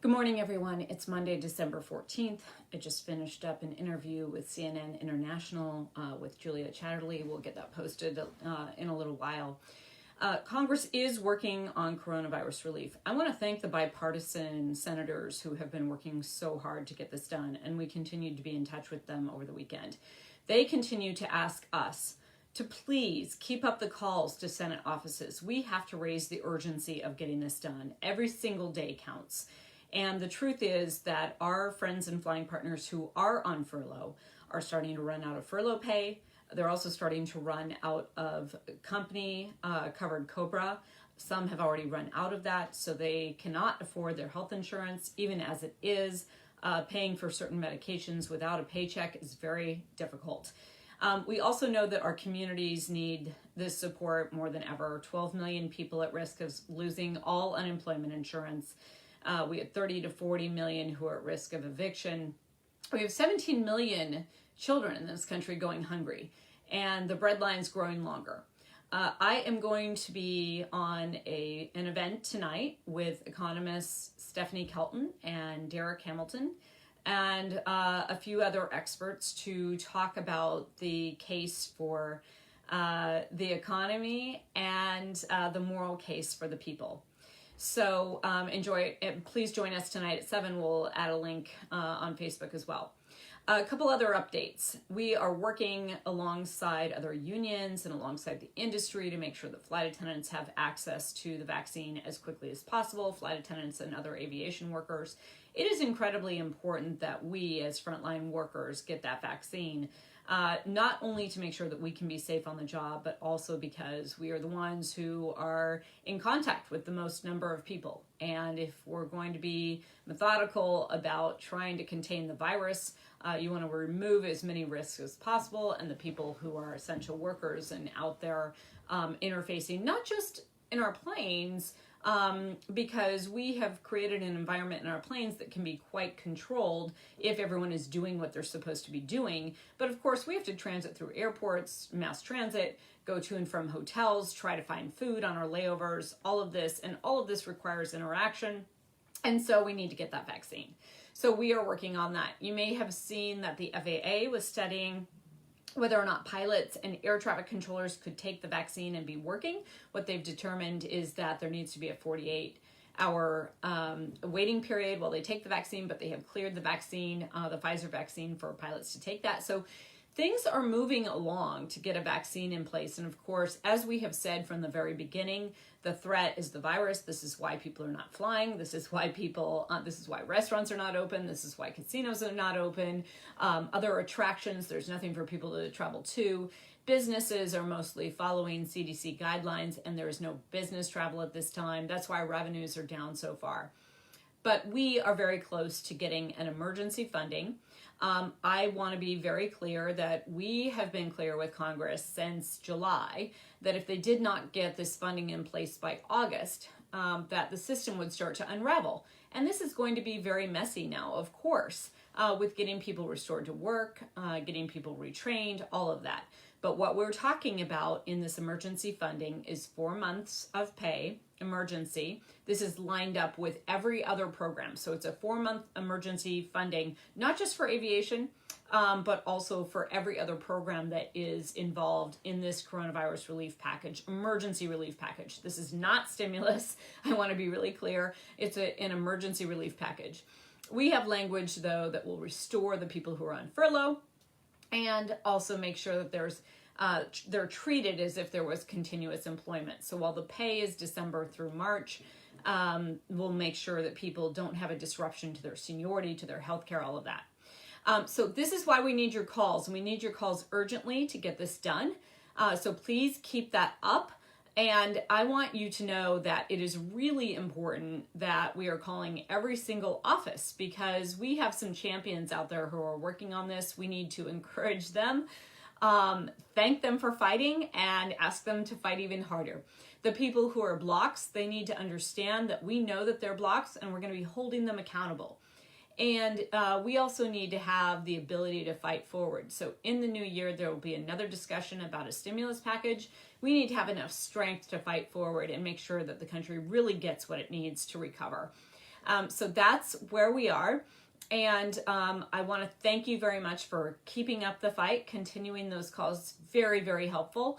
Good morning, everyone. It's Monday, December 14th. I just finished up an interview with CNN International with Julia Chatterley. We'll get that posted in a little while. Congress is working on coronavirus relief. I want to thank the bipartisan senators who have been working so hard to get this done, and we continued to be in touch with them over the weekend. They continue to ask us to please keep up the calls to Senate offices. We have to raise the urgency of getting this done. Every single day counts. And the truth is that our friends and flying partners who are on furlough are starting to run out of furlough pay. They're also starting to run out of company covered COBRA. Some have already run out of that, so they cannot afford their health insurance. Even as it is, paying for certain medications without a paycheck is very difficult. We also know that our communities need this support more than ever. 12 million people at risk of losing all unemployment insurance. We have 30 to 40 million who are at risk of eviction. We have 17 million children in this country going hungry, and the breadline's growing longer. I am going to be on an event tonight with economists Stephanie Kelton and Derek Hamilton and a few other experts to talk about the case for the economy and the moral case for the people. So enjoy it. Please join us tonight at 7. We'll add a link on Facebook as well. A couple other updates. We are working alongside other unions and alongside the industry to make sure that flight attendants have access to the vaccine as quickly as possible, flight attendants and other aviation workers. It is incredibly important that we as frontline workers get that vaccine. Not only to make sure that we can be safe on the job, but also because we are the ones who are in contact with the most number of people. And if we're going to be methodical about trying to contain the virus, you want to remove as many risks as possible. And the people who are essential workers and out there interfacing, not just in our planes, because we have created an environment in our planes that can be quite controlled if everyone is doing what they're supposed to be doing. But of course, we have to transit through airports, mass transit, go to and from hotels, try to find food on our layovers, all of this. And all of this requires interaction. And so we need to get that vaccine. So we are working on that. You may have seen that the FAA was studying whether or not pilots and air traffic controllers could take the vaccine and be working. What they've determined is that there needs to be a 48-hour waiting period while they take the vaccine, but they have cleared the vaccine, the Pfizer vaccine, for pilots to take that. So things are moving along to get a vaccine in place. And of course, as we have said from the very beginning, the threat is the virus. This is why people are not flying. This is why this is why restaurants are not open. This is why casinos are not open. Other attractions, there's nothing for people to travel to. Businesses are mostly following CDC guidelines, and there is no business travel at this time. That's why revenues are down so far. But we are very close to getting an emergency funding. I want to be very clear that we have been clear with Congress since July that if they did not get this funding in place by August, that the system would start to unravel. And this is going to be very messy now, of course, with getting people restored to work, getting people retrained, all of that. But what we're talking about in this emergency funding is 4 months of pay, emergency. This is lined up with every other program. So it's a 4-month emergency funding, not just for aviation, but also for every other program that is involved in this coronavirus relief package, emergency relief package. This is not stimulus. I want to be really clear. It's an emergency relief package. We have language, though, that will restore the people who are on furlough and also make sure that they're treated as if there was continuous employment. So while the pay is December through March, we'll make sure that people don't have a disruption to their seniority, to their health care, all of that. So this is why we need your calls. We need your calls urgently to get this done. So please keep that up. And I want you to know that it is really important that we are calling every single office because we have some champions out there who are working on this. We need to encourage them, thank them for fighting, and ask them to fight even harder. The people who are blocks, they need to understand that we know that they're blocks and we're going to be holding them accountable. And we also need to have the ability to fight forward. So in the new year, there will be another discussion about a stimulus package. We need to have enough strength to fight forward and make sure that the country really gets what it needs to recover. So that's where we are. And I want to thank you very much for keeping up the fight, continuing those calls. Very, very helpful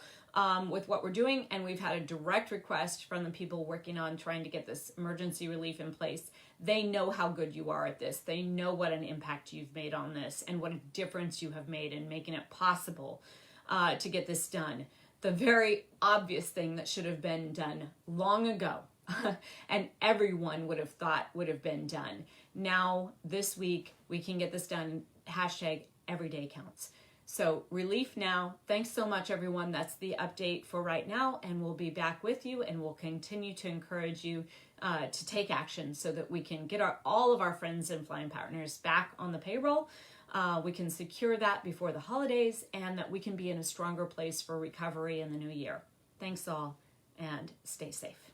with what we're doing. And we've had a direct request from the people working on trying to get this emergency relief in place. They know how good you are at this. They know what an impact you've made on this and what a difference you have made in making it possible to get this done. The very obvious thing that should have been done long ago and everyone would have thought would have been done. Now, this week, we can get this done. Hashtag every day counts. So relief now. Thanks so much, everyone. That's the update for right now. And we'll be back with you and we'll continue to encourage you to take action so that we can get all of our friends and flying partners back on the payroll. We can secure that before the holidays and that we can be in a stronger place for recovery in the new year. Thanks all and stay safe.